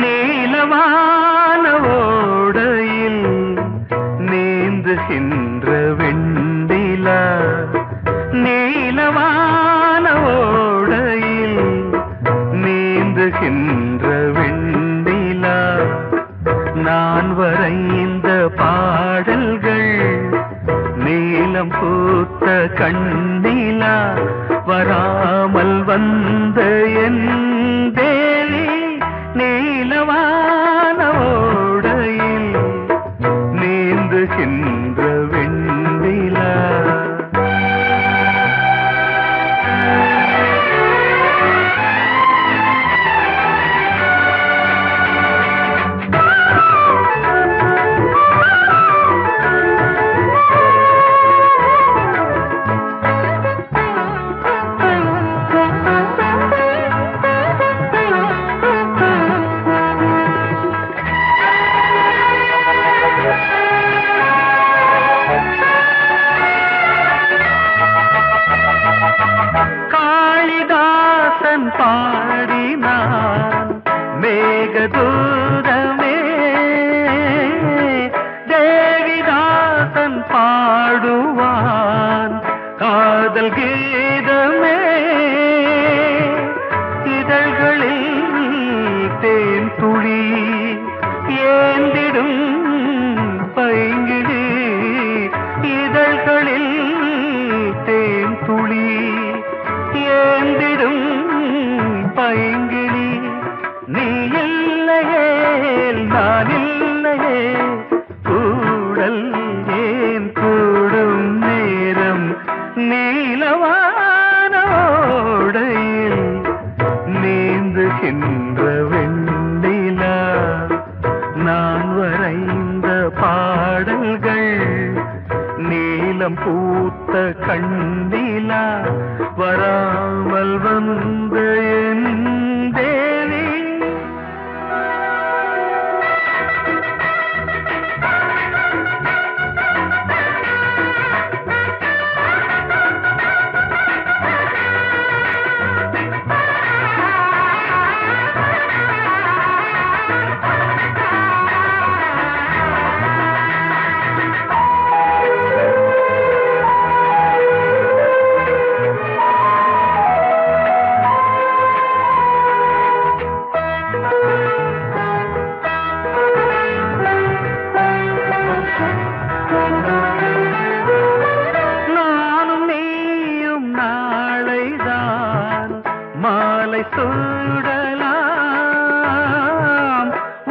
நீலவான ஓடையில் நீந்துகின்ற வெண்ணிலா, நீலவான ஓடையில் நீந்துகின்ற வெண்ணிலா, நான் வரைந்த பாடல்கள் நீலம் பூத்த கண்ணிலா, வராமல் வந்த என் தேவி நீலவான ஓடையில் நீந்துகின்ற வெண்ணிலா. காளிதாசன் பாடினான் மேகதூதமே, தேவிதாசன் பாடுவான் காதல் கீதமே, இதழ்களில் தேன் துளி ஏந்திடும் பைங்கிழி, இதழ்களில் தேன் துளி ஏந்திடும் பைங்கிளி, நீ இல்லையே நான் இல்லையே கூடல் ஏன் கூடும் நேரம், நீலவான ஓடையில் நீந்துகின்ற வெண்ணிலா, நான் வரைந்த பாடல்கள் நீலம் பூத்த கண்ணிலா, வராமல் வந்த என் தேவி. நானும் நீயும் நாளைதான் மாலை சூடலாம்,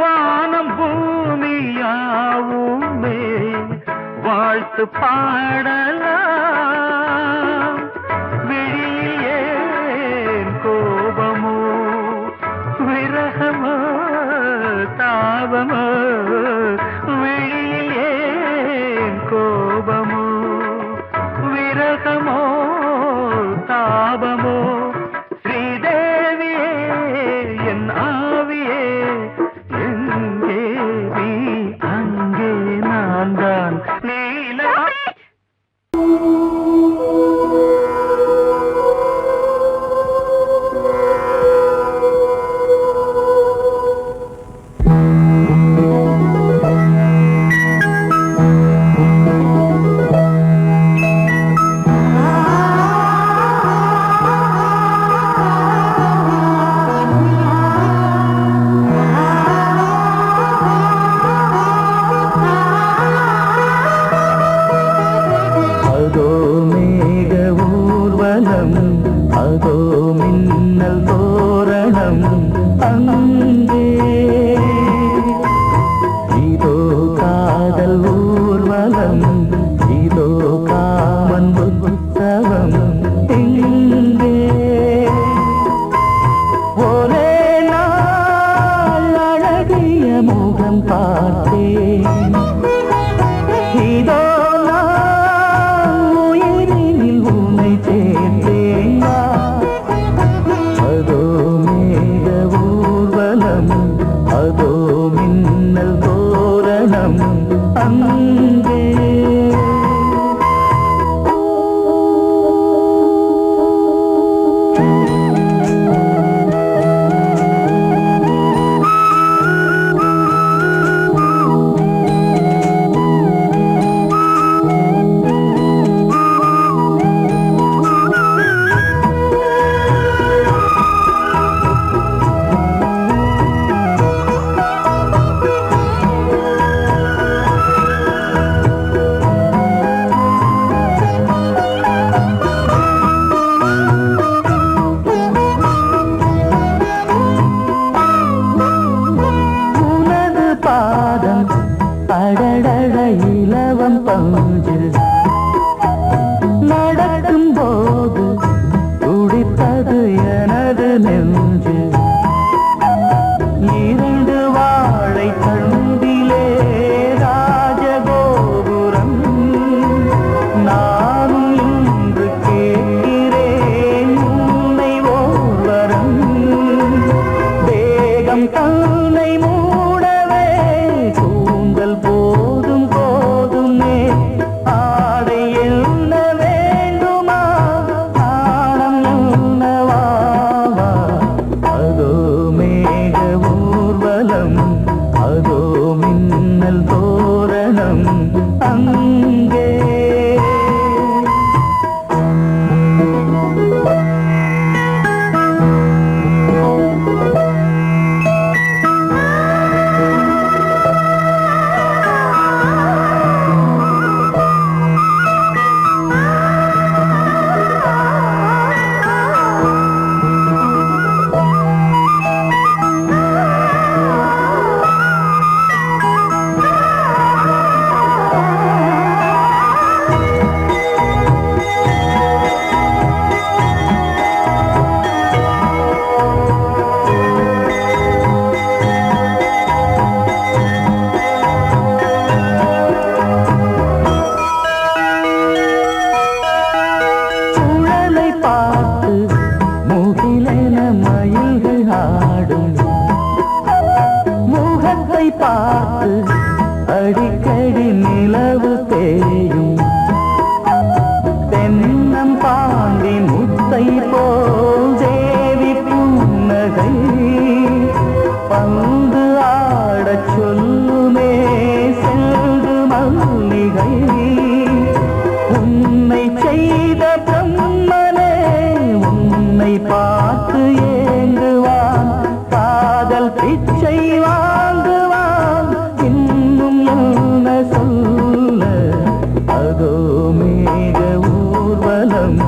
வானம் பூமியாவுமே வாழ்த்து பாடலாம், விழியில் ஏன் கோபமோ விரகமோ தாபமோ, விழியில் ஏன் கோபமோ விரகமோ தாபமோ, ஸ்ரீதேவியே என் ஆவியே எங்கே நீ அங்கே நான் தான் நீல நெஞ்சு இரண்டு வாழை தண்டிலே ராஜகோபுரம் நானும் இன்று கேட்கிறேன் உன்னை ஓர்வரம் தேகம் தன்னை மூடவே கூந்தல் போதும் போதுமே ஆடை என்ன வேண்டுமா ஆடம் என்னவாவா அதோ மேக ஊர்வலம் அதோ மின்னல் தோரணம் அங்கே பார்த்து அடிக்கடி நிலவு தேயும் தென்னம் பாண்டி முத்தை போல் தேவி புன்னகை பந்து ஆடச் சொல்லுமே செல்து மல்லிகை உன்னை செய்த பிரம்மனே உன்னை பார்த்து ஏங்குவான் காதல் பிச்சை வாங்குவான் இன்னும் என்ன சொல்ல அதோ மேக ஊர்வலம்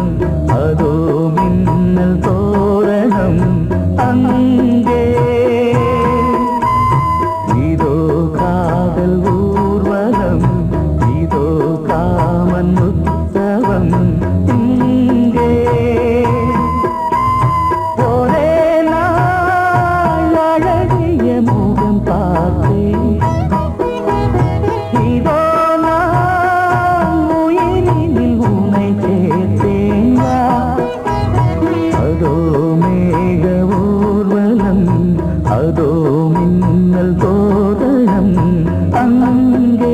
அதோ மின்னல் தோரணம் அங்கே இதோ காதல் ஊர்வலம் இதோ காமன் உற்சவம் இங்கே ஒரே நாள் அழகிய முகம் பார்த்தேன் இதோ நான் உயிரினில் உன்னை சேர்த்தேன் அதோ மேக ஊர்வலம் அதோ மின்னல் தோரணம் அங்கே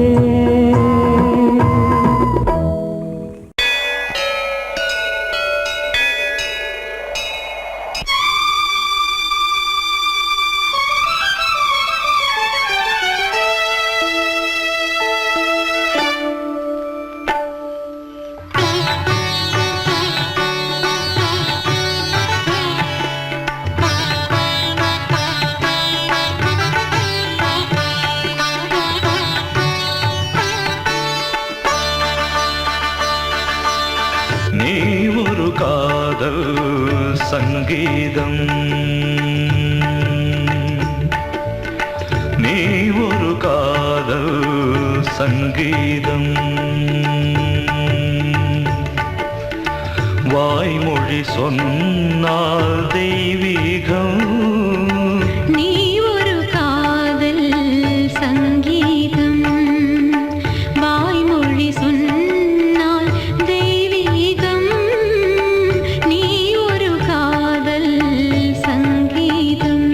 நீ ஒரு காதல் சங்கீதம் நீ ஒரு காதல் சங்கீதம் வாய்மொழி சொன்னால் தெய்வீகம் நீ ஒரு காதல் சங்கீதம் வாய்மொழி சொன்னால் தெய்வீகம் நீ ஒரு காதல் சங்கீதம்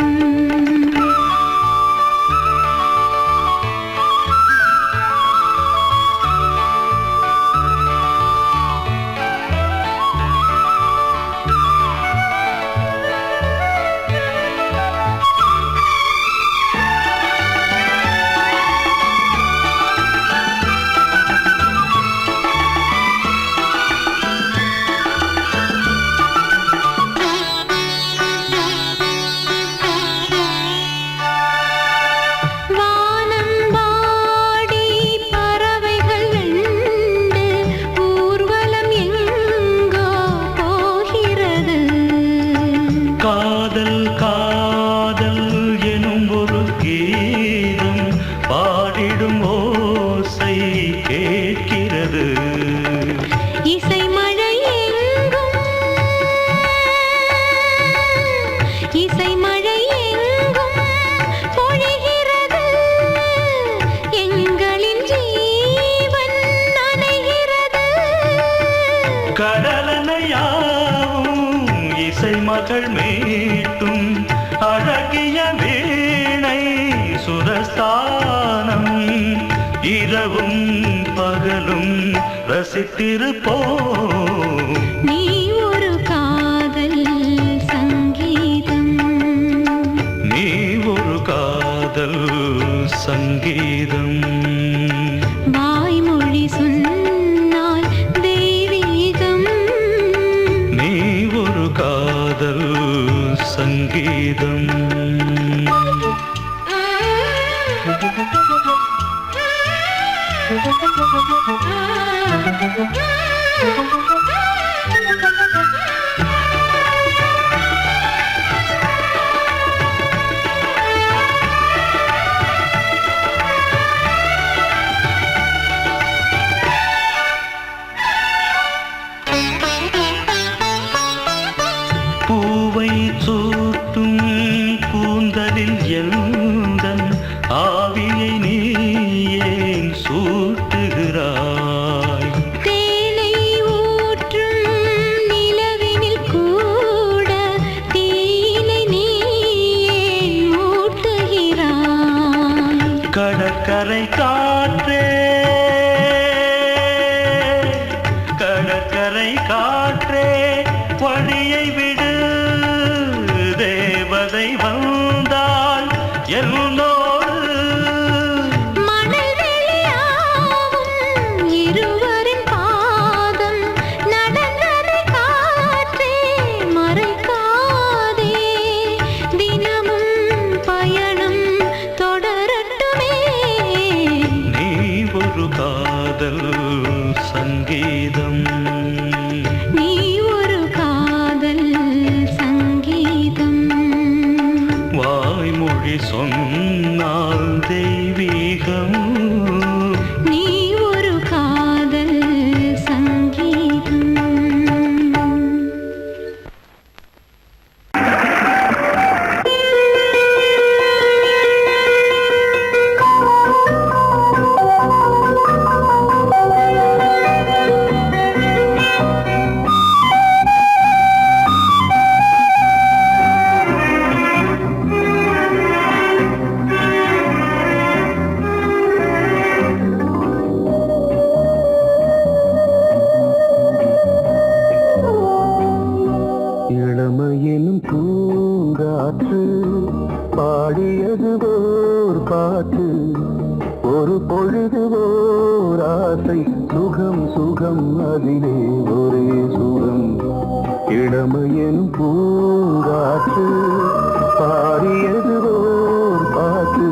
இசை மழை எங்கும் பொழிகிறது எங்களின் ஜீவன் நனைகிறது கடலனையாவும் இசை மகள் மீட்டும் அழகிய வீணை சுரஸ்தானம் இரவும் பகலும் ரசித்திருப்போம் நீ ஒரு காதல் சங்கீதம் நீ ஒரு காதல் சங்கீதம் வாய்மொழி சொன்னால் தெய்வீகம் நீ ஒரு காதல் சங்கீதம் பூவை சூட்டும் கூந்தலில் எந்தன் ஆவியை நீ ஏன் சூட்டுகிறாய் தேனை ஊற்றும் நிலவினில் கூட தீனை நீ ஏன் மூட்டுகிறாய் கடற்கரை காற்றே கடற்கரை காற்றே வழியை விடு தேவதை வந்தால் என்னோடு மணல் வெளியாகும் இருவரின் பாதம் நடந்ததை காற்றே மறைக்காதே தினமும் பயணம் தொடரட்டுமே நீ ஒரு காதல் சங்கீதம் நீ ஒரு காதல் சங்கீதம் வாய்மொழி சொன்னால் தெய்வீகம் நீ ஒரு காதல் சங்கீதம் இளமையினும் பூங்காற்று பாடியது ஓர் பாட்டு ஒரு பொழுது ஓர் ஆசை சுகம் சுகம் அதிலே ஒரே சுகம் இளமையினும் பூங்காற்று பாடியது ஓர் பாட்டு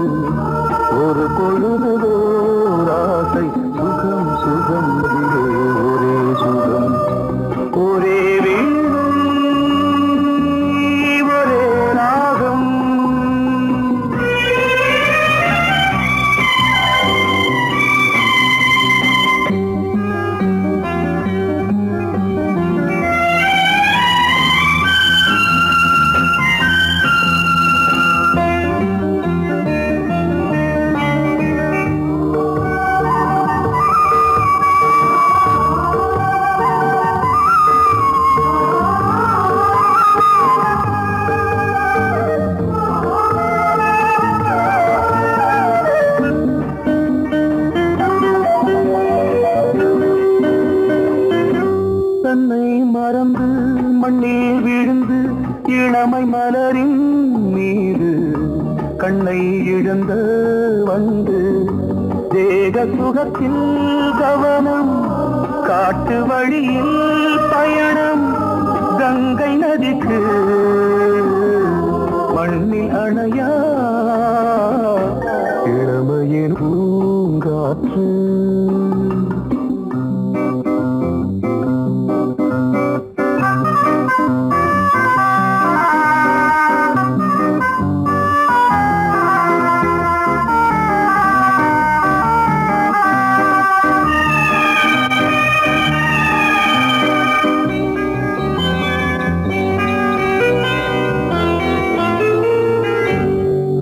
ஒரு பொழுது ஓர் ஆசை சுகம் சுகம் அதிலே ஒரே சுகம் ஒரே வீடும் ஒரே ராகம் தன்னை மறந்து மண்ணில் விழுந்து இளமை மலரின் மீது கண்ணை இழந்த வந்து தேக சுகத்தில் கவனம் காட்டு வழியில் பயணம் கங்கை நதிக்கு மண்ணில் அணையா இளமையின் பூங்காற்று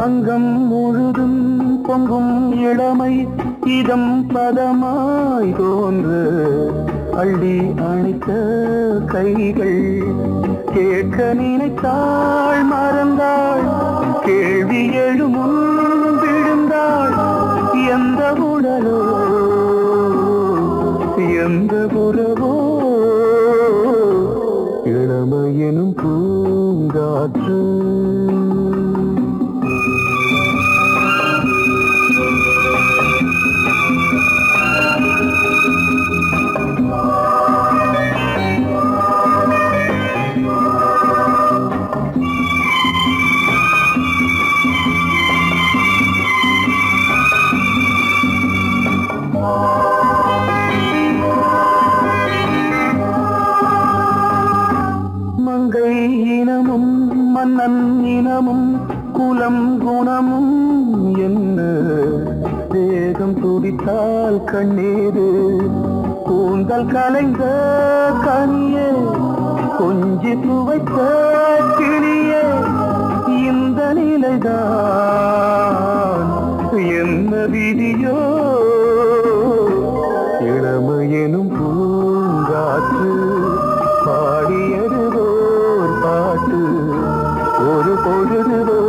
அங்கம் முழுதும் பொங்கும் இளமை இதம் பதமாய் தோன்று அள்ளி அணைத்த கைகள் கேட்க நினைத்தாள் மறந்தாள் கேள்வி எழுமுன் விழுந்தாள் எந்த உடலோ எந்த உறவோ இளமையெனும் பூங்காற்று மங்கை இனமும் மன்னன் இனமும் குலம் குணமும் என்ன தேகம் துடித்தால் கண்ணீரு கூந்தல் கலைந்த கனியே கொஞ்சி துவைத்த கிளியே இந்த நிலைதான் என்ன விதியோ இளமையெனும் பூங்காற்று பாடியதுவோர் பாட்டு ஒரு பொழுதுவோர்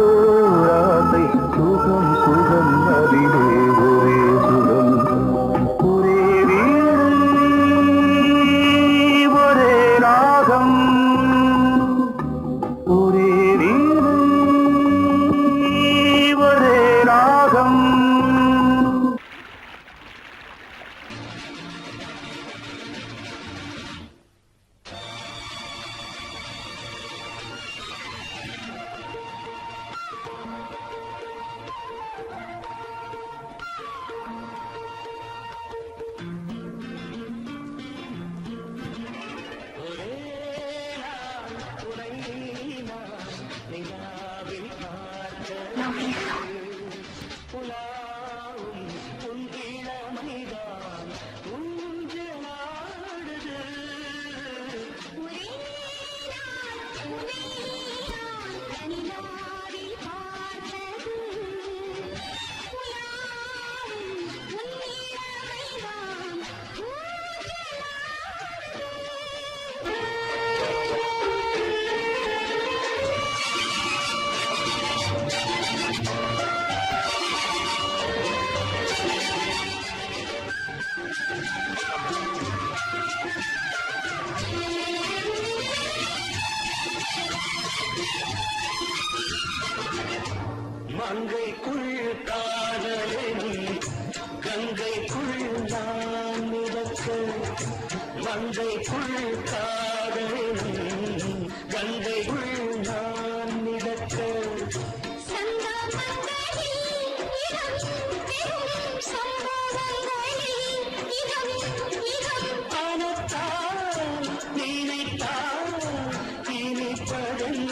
ஆசை சுகம் சுகம் அதிலே ஒரே சுகம் ஒரே வீடு ஒரே ராகம் ஒரே வீடு ஒரே ராகம் மங்கைக்குள் காதலின் கங்கைக்குள் நான் மிதக்க மங்கைக்குள் காதலின் கங்கைக்குள் நான் மிதக்க ஆனத்தால் நினைத்தால் இனிப்பதென்ன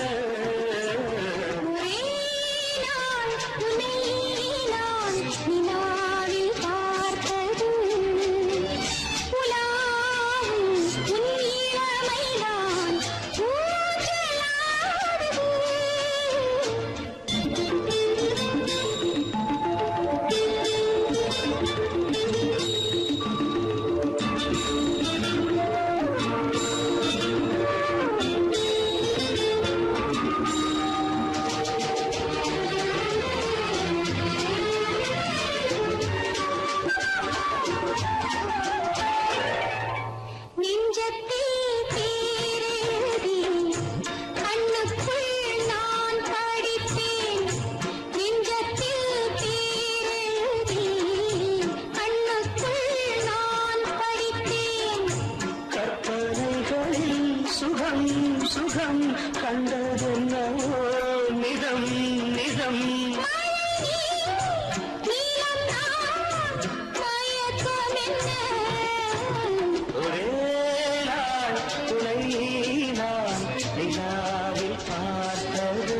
சுகம் கண்டதென்னவோ நிதம் நிதம் ஒரே நாள் துணை நான் நிலாவில் பார்த்தது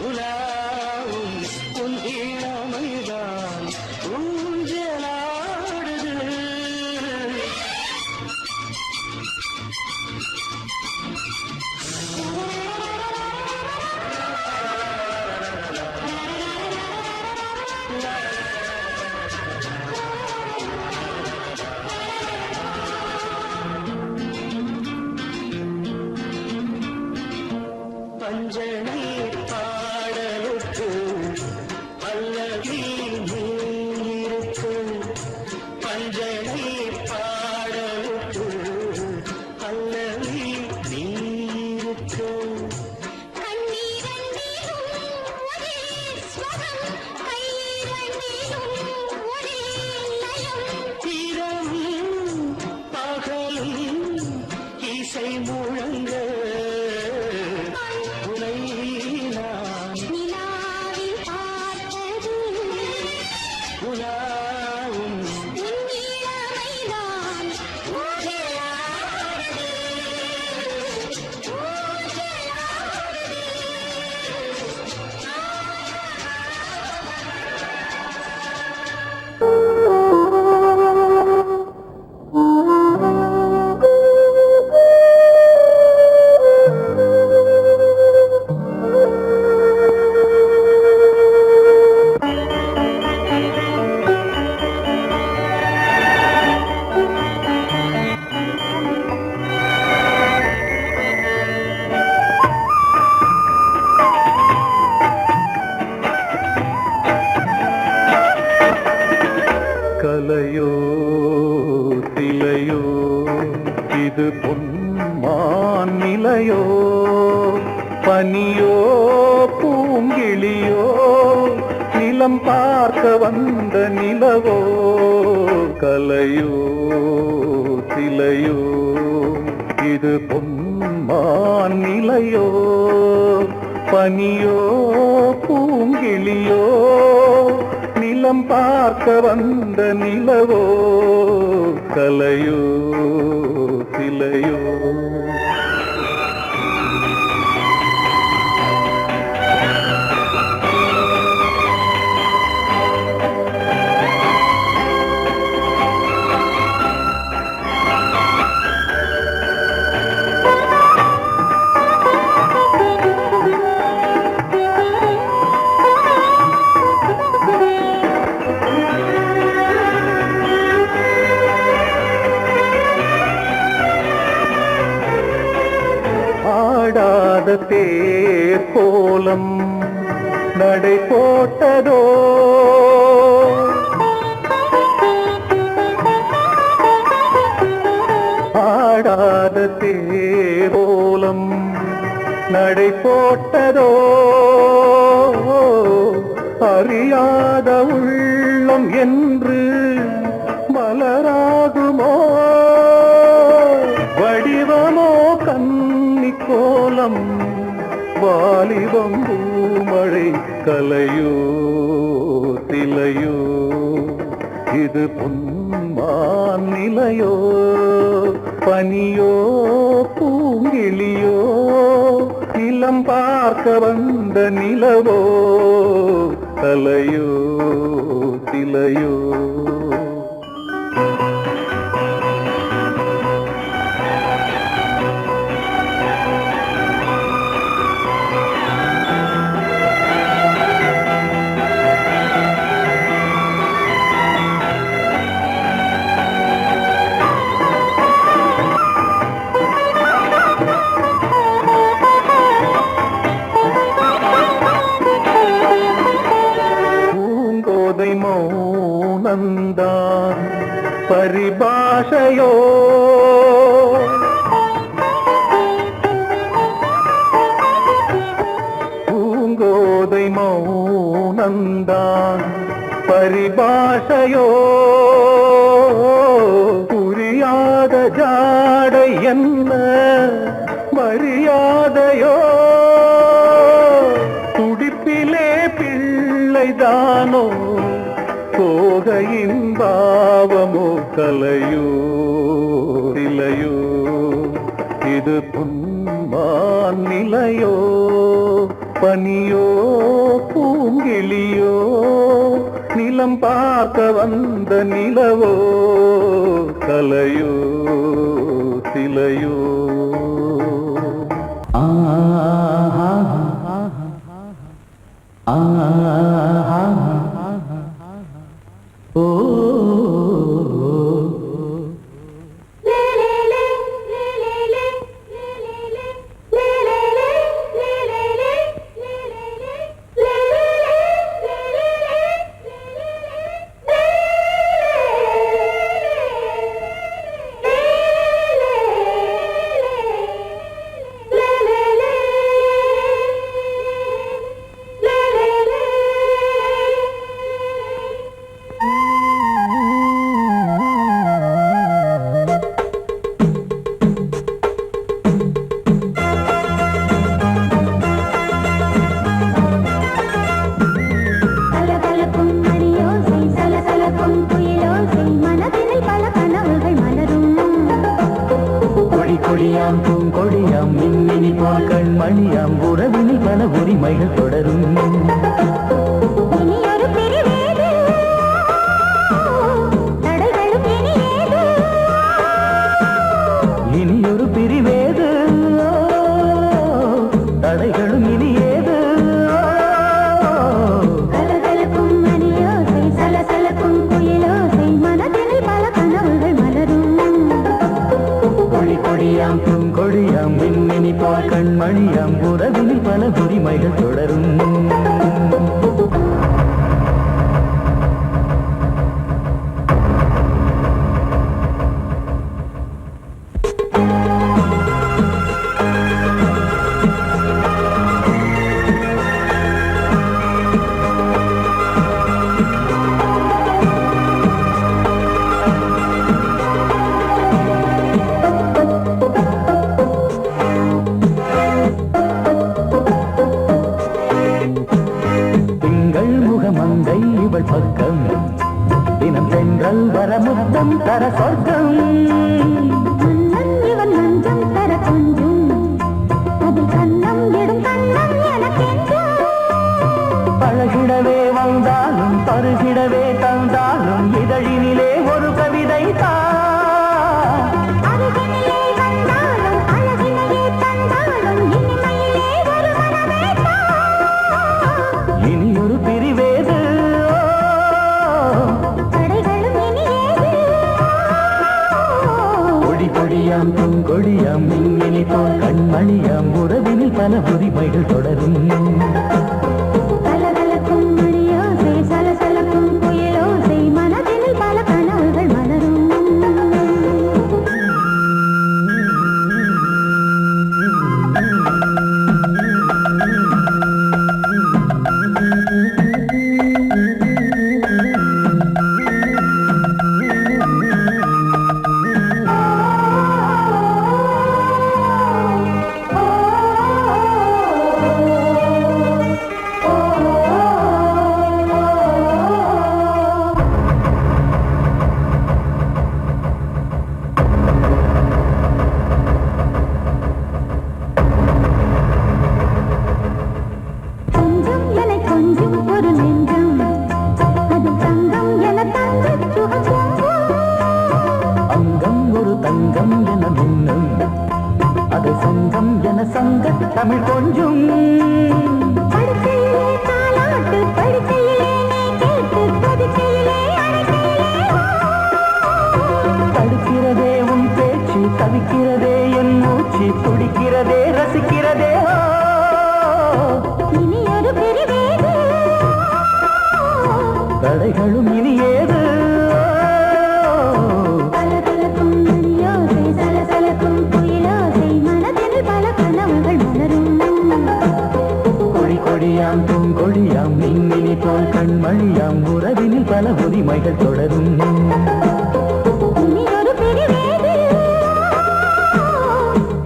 உலாவும் உன் இளமைதான் ஊஞ்சலாடுது பூங்கிளியோ நிலம் பார்க்க வந்த நிலவோ கலையோ சிலையோ இது பொன்மான் நிலையோ பனியோ பூங்கிளியோ நிலம் பார்க்க வந்த நிலவோ கலையோ சிலையோ ஆடாத தேர் கோலம் நடை போட்டதோ ஆடாத தேர் கோலம் நடை போட்டதோ அறியாத உள்ளம் என்று மலராகுமோ வடிவமோ கன்னி கோலம் வாலிபம் பூமழை கலையோ திலையோ இது பொன்மான் நிலையோ பனியோ பூங்கிளியோ நிலம் பார்க்க வந்த நிலவோ கலையோ திலையோ மௌனந்தான் பரிபாஷையோ பூங்கோதை மௌனந்தான் பரிபாஷையோ புரியாத ஜாடை என்ன மரியாதையோ துடிப்பிலே பிள்ளைதானோ கோகையின் பாவமோ கலையோ இலையோ இது பொன்மான் நிலையோ பனியோ பூங்கிளியோ நிலம் பார்க்க வந்த நிலவோ கலையோ சிலையோ கொடியாம் பூங்கொடியாம் மின்மினி போல் கண்மணியாம் உறவினில் பல உரிமைகள் தொடரும் இனியொரு பிரிவேது தடைகளும் இனியேது கலகலக்கும் மணியோசை சலசலக்கும் குயிலோசை மனதினில் பல கனவுகள் மலரும் கொடியாம் பூங்கொடியாம் மின்மினி போல் கண்மணியாம் உறவினில் பல உரிமைகள் தொடரும் பக்கம் தினம் சென்றல் வர முத்தம் தர சொர்க்கம் மன்னன் இவன் மஞ்சம் தர கொஞ்சும் அதில் கண்ணம் இடும் கண்ணம் எனக்கென்றும் பழகிடவே வந்தாலும் பருகிடவே தந்தாலும் இதழினிலே ஒரு கவிதை தான் அருகினிலே வந்தாலும் அழகினையே தந்தாலும் இனிமையிலே ஒரு மனமே தான் இனி ஒரு பிரிவேது தடைகளும் இனியேது கொடி கொடியாம் பூங்கொடியாம் மின்மினி போல் கண்மணியாம் உறவினில் பல உரிமைகள் தொடரும் கலகலக்கும் மணியோசை சலசலக்கும் குயிலோசை மனதினில் பல கனவுகள் மலரும் கொஞ்சம் என கொஞ்சம் ஒரு நெஞ்சம் அது தங்கம் என தங்க சுகம் அங்கம் ஒரு தங்கம் என மின்னும் அது சங்கம் என சங்க தமிழ் கொஞ்சும் படுக்கையிலே தாலாட்டு படுக்கையிலே நீ கேட்டு படுக்கையிலே அழைக்கையிலே தடுக்கிறதே உன் பேச்சு தவிக்கிறதே என் மூச்சு துடிக்கிறதே ரசிக்கிறதே இனி ஒரு பிரிவேது தடைகளும் இனி ஏது கலகலக்கும் மணியோசை சலசலக்கும் குயிலோசை மனதினில் பல கனவுகள் மலரும் கொடி கொடியாம் பூங்கொடியாம் மின்மினி போல் கண்மணியாம் உறவினில் பல உரிமைகள் தொடரும் இனி ஒரு பிரிவேது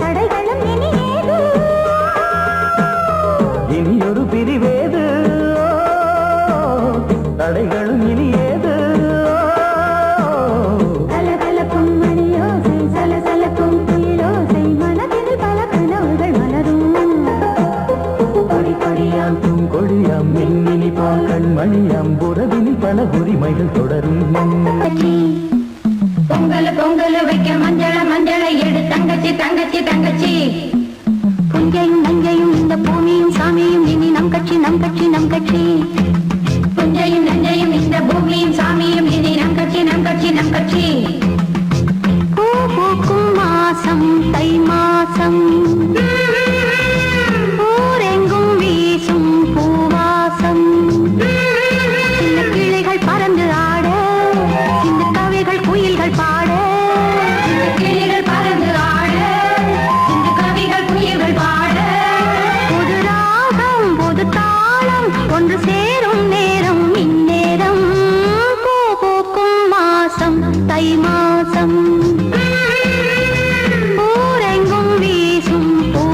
தடைகளும் இனியேது இனி ஒரு பிரிவேது தடைகளும் இனி ஏது கலகலக்கும் மணியோசை சலசலக்கும் குயிலோசை மனதினில் பல கனவுகள் மலரும் கொடி கொடியாம் பூங்கொடியாம் மின்மினி போல் கண்மணியாம் உறவினில் பல உரிமைகள் தொடரும் பொங்கல் பொங்கல் வைக்க மஞ்சள மஞ்சளை எடு தங்கச்சி தங்கச்சி தங்கச்சி புஞ்சையும் நஞ்சையும் இந்த பூமியும் சாமியும் இனி நம் கட்சி நம் கட்சி நம் கட்சி புஞ்சையும் நஞ்சையும் இந்த பூமியும் சாமியும் இனி நம் கட்சி நம் கட்சி நம் கட்சி பூ பூக்கும் மாசம் தை மாசம் ஊரெங்கும் வீசும் பூவாசம் சின்ன கிளைகள் பறந்து ஆட இந்த கவிகள் குயில்கள் பாட இந்த கிளிகள் பறந்து ஆட இந்த கவிகள் குயில்கள் பாட புது ராகம் புது தாளம் ஒன்று சேரும் நேரம் இந்நேரம் பூ பூக்கும் மாசம் தை மாசம் ஊரெங்கும் வீசும் பூ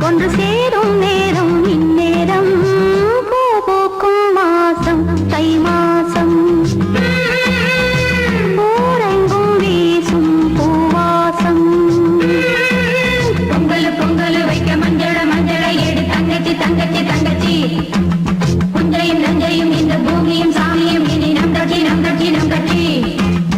ஒன்று சேரும்